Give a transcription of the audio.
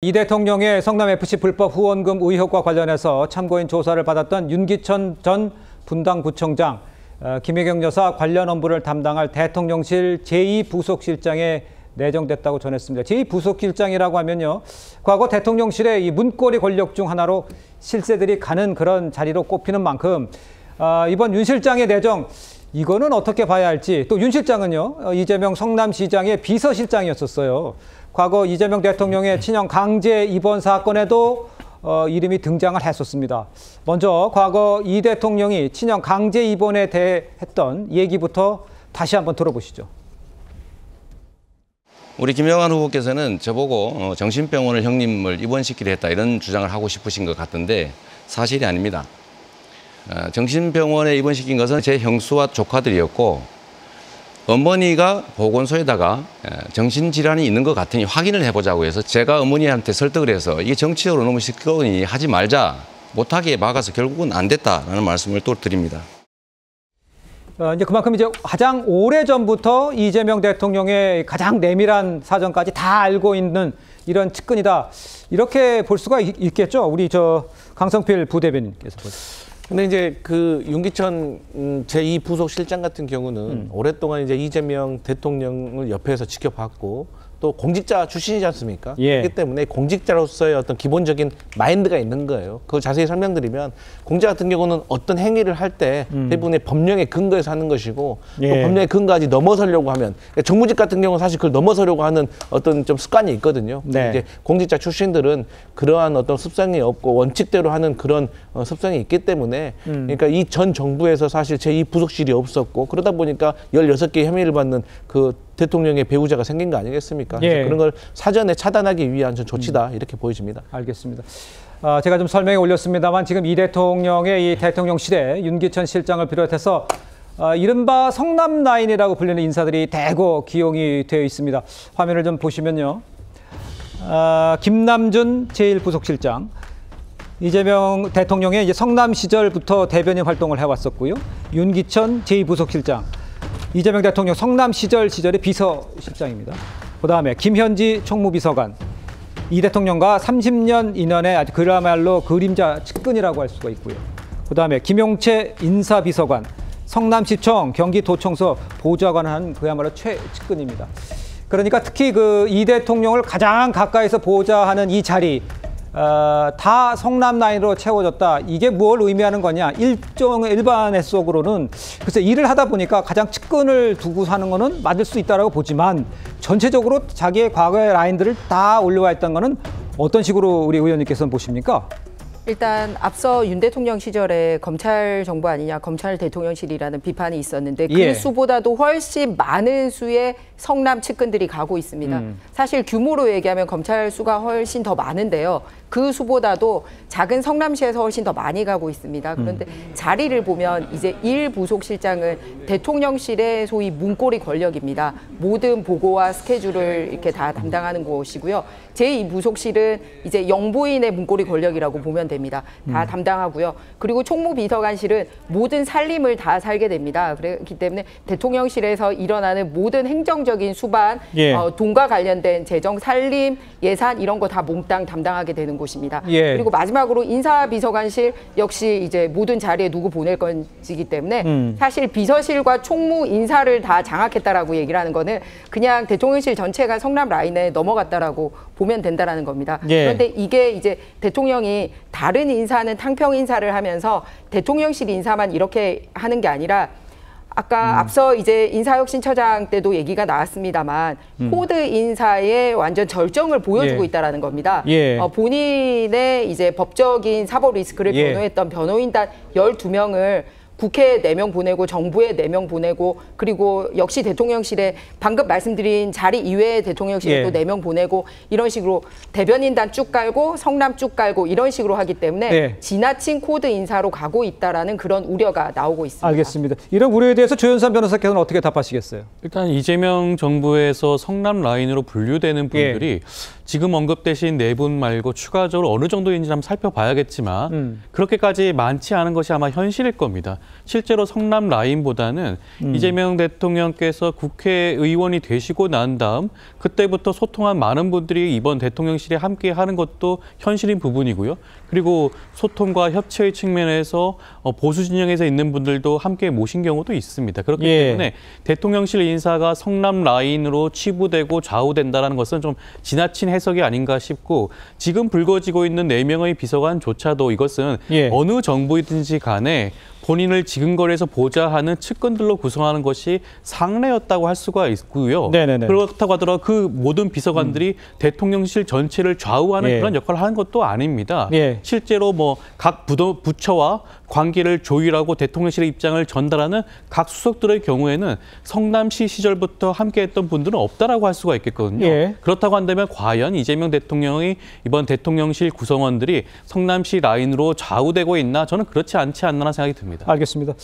이 대통령의 성남FC 불법 후원금 의혹과 관련해서 참고인 조사를 받았던 윤기천 전 분당구청장, 김혜경 여사 관련 업무를 담당할 대통령실 제2부속실장에 내정됐다고 전했습니다. 제2부속실장이라고 하면요, 과거 대통령실의 이 문고리 권력 중 하나로 실세들이 가는 그런 자리로 꼽히는 만큼 이번 윤 실장의 내정, 이거는 어떻게 봐야 할지. 또 윤 실장은요, 이재명 성남시장의 비서실장이었었어요. 과거 이재명 대통령의 친형 강제 입원 사건에도 이름이 등장을 했었습니다. 먼저 과거 이 대통령이 친형 강제 입원에 대해 했던 얘기부터 다시 한번 들어보시죠. 우리 김영환 후보께서는 저보고 정신병원을 형님을 입원시키려 했다, 이런 주장을 하고 싶으신 것 같은데 사실이 아닙니다. 정신병원에 입원시킨 것은 제 형수와 조카들이었고, 어머니가 보건소에다가 정신질환이 있는 것 같으니 확인을 해보자고 해서 제가 어머니한테 설득을 해서 이게 정치적으로 너무 시끄러우니 하지 말자, 못하게 막아서 결국은 안 됐다라는 말씀을 또 드립니다. 이제 그만큼 이제 가장 오래전부터 이재명 대통령의 가장 내밀한 사정까지 다 알고 있는 이런 측근이다, 이렇게 볼 수가 있겠죠. 우리 강성필 부대변인께서 보세요. 근데 이제 그 윤기천 제2부속실장 같은 경우는 오랫동안 이제 이재명 대통령을 옆에서 지켜봤고 또 공직자 출신이지 않습니까? 예. 그렇기 때문에 공직자로서의 어떤 기본적인 마인드가 있는 거예요. 그걸 자세히 설명드리면, 공직자 같은 경우는 어떤 행위를 할 때 대부분의 법령에 근거해서 하는 것이고, 예. 또 법령에 근거하지 넘어서려고 하면, 정무직 같은 경우는 사실 그걸 넘어서려고 하는 어떤 좀 습관이 있거든요. 네. 이제 공직자 출신들은 그러한 어떤 습성이 없고 원칙대로 하는 그런 습성이 있기 때문에, 그러니까 이 전 정부에서 사실 제2부속실이 없었고, 그러다 보니까 16개의 혐의를 받는 그 대통령의 배우자가 생긴 거 아니겠습니까? 예. 그런 걸 사전에 차단하기 위한 조치다, 이렇게 보여집니다. 알겠습니다. 제가 좀 설명에 올렸습니다만, 지금 이 대통령의 이 대통령실에 윤기천 실장을 비롯해서 이른바 성남 라인이라고 불리는 인사들이 대거 기용이 되어 있습니다. 화면을 좀 보시면요, 김남준 제1부속실장, 이재명 대통령의 이제 성남 시절부터 대변인 활동을 해왔었고요. 윤기천 제2부속실장, 이재명 대통령 성남 시절의 비서실장입니다. 그다음에 김현지 총무비서관, 이 대통령과 30년 인연의 아주 그야말로 그림자 측근이라고 할 수가 있고요. 그다음에 김용채 인사비서관, 성남시청 경기도청서 보좌관을 한 그야말로 최측근입니다. 그러니까 특히 이 대통령을 가장 가까이서 보좌하는 이 자리, 다 성남 라인으로 채워졌다. 이게 뭘 의미하는 거냐? 일반의 속으로는 글쎄, 일을 하다 보니까 가장 측근을 두고 사는 거는 맞을 수 있다라고 보지만, 전체적으로 자기의 과거의 라인들을 다 올려와 있다는 거는 어떤 식으로 우리 의원님께서는 보십니까? 일단 앞서 윤 대통령 시절에 검찰 정부 아니냐, 검찰 대통령실이라는 비판이 있었는데, 그 예. 수보다도 훨씬 많은 수의 성남 측근들이 가고 있습니다. 사실 규모로 얘기하면 검찰 수가 훨씬 더 많은데요, 그 수보다도 작은 성남시에서 훨씬 더 많이 가고 있습니다. 그런데 자리를 보면 이제 1부속실장은 대통령실의 소위 문고리 권력입니다. 모든 보고와 스케줄을 이렇게 다 담당하는 곳이고요. 제2부속실은 이제 영부인의 문고리 권력이라고 보면 됩니다. 다 담당하고요. 그리고 총무비서관실은 모든 살림을 다 살게 됩니다. 그렇기 때문에 대통령실에서 일어나는 모든 행정적인 수반, 예. 돈과 관련된 재정, 살림, 예산 이런 거 다 몽땅 담당하게 되는 곳입니다. 예. 그리고 마지막으로 인사비서관실 역시 이제 모든 자리에 누구 보낼 건지기 때문에 사실 비서실과 총무 인사를 다 장악했다라고 얘기를 하는 거는 그냥 대통령실 전체가 성남 라인에 넘어갔다라고 보면 된다라는 겁니다. 예. 그런데 이게 이제 대통령이 다른 인사는 탕평 인사를 하면서 대통령실 인사만 이렇게 하는 게 아니라, 아까 앞서 이제 인사혁신처장 때도 얘기가 나왔습니다만, 코드 인사의 완전 절정을 보여주고 예. 있다라는 겁니다. 예. 본인의 이제 법적인 사법 리스크를 예. 변호했던 변호인단 12명을 국회에 4명 보내고 정부에 4명 보내고, 그리고 역시 대통령실에 방금 말씀드린 자리 이외의 대통령실에 예. 또 4명 보내고, 이런 식으로 대변인단 쭉 깔고 성남 쭉 깔고 이런 식으로 하기 때문에 예. 지나친 코드 인사로 가고 있다라는 그런 우려가 나오고 있습니다. 알겠습니다. 이런 우려에 대해서 조현산 변호사께서는 어떻게 답하시겠어요? 일단 이재명 정부에서 성남 라인으로 분류되는 분들이 지금 언급되신 네 분 말고 추가적으로 어느 정도인지 한번 살펴봐야겠지만 그렇게까지 많지 않은 것이 아마 현실일 겁니다. 실제로 성남 라인보다는 이재명 대통령께서 국회의원이 되시고 난 다음 그때부터 소통한 많은 분들이 이번 대통령실에 함께 하는 것도 현실인 부분이고요. 그리고 소통과 협치의 측면에서 보수 진영에서 있는 분들도 함께 모신 경우도 있습니다. 그렇기 때문에 대통령실 인사가 성남 라인으로 치부되고 좌우된다는 것은 좀 지나친 해석이 아닌가 싶고 지금 불거지고 있는 4명의 비서관조차도 이것은 어느 정부이든지 간에 본인을 지근거리에서 보좌하는 측근들로 구성하는 것이 상례였다고 할 수가 있고요. 그렇다고 하더라도 그 모든 비서관들이 대통령실 전체를 좌우하는 그런 역할을 하는 것도 아닙니다. 실제로 뭐 각 부처와 관계를 조율하고 대통령실의 입장을 전달하는 각 수석들의 경우에는 성남시 시절부터 함께했던 분들은 없다라고 할 수가 있겠거든요. 그렇다고 한다면 과연 이재명 대통령의 이번 대통령실 구성원들이 성남시 라인으로 좌우되고 있나? 저는 그렇지 않지 않나 생각이 듭니다. 알겠습니다.